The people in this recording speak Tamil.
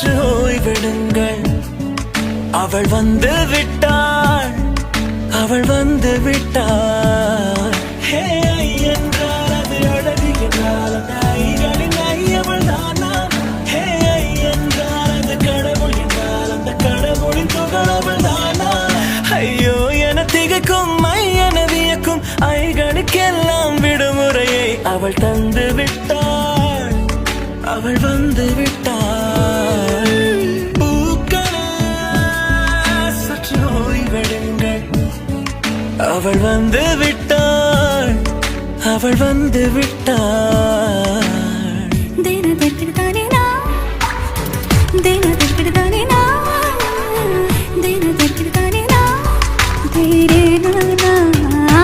சற்று ஓய்வெடுங்கள். அவள் வந்து விட்டாள், அவள் வந்து விட்டாள். ஹே என்றால் அது அழகு என்றால் அந்த ஐகளின் ஐயவள் தானா? ஹே என்றால் அது கடவுள் என்றால் அந்த கடவுளின் துகளவள் தானா? ஐயோ என திகைக்கும் என வியக்கும் ஐகளுக்கெல்லாம் விடுமுறையை அவள் தந்து விட்டாள், அவள் வந்து விட்டாள். பூக்களே சற்று ஓய்வெடுங்கள். அவள் வந்து விட்டாள், அவள் வந்து விட்டாள்.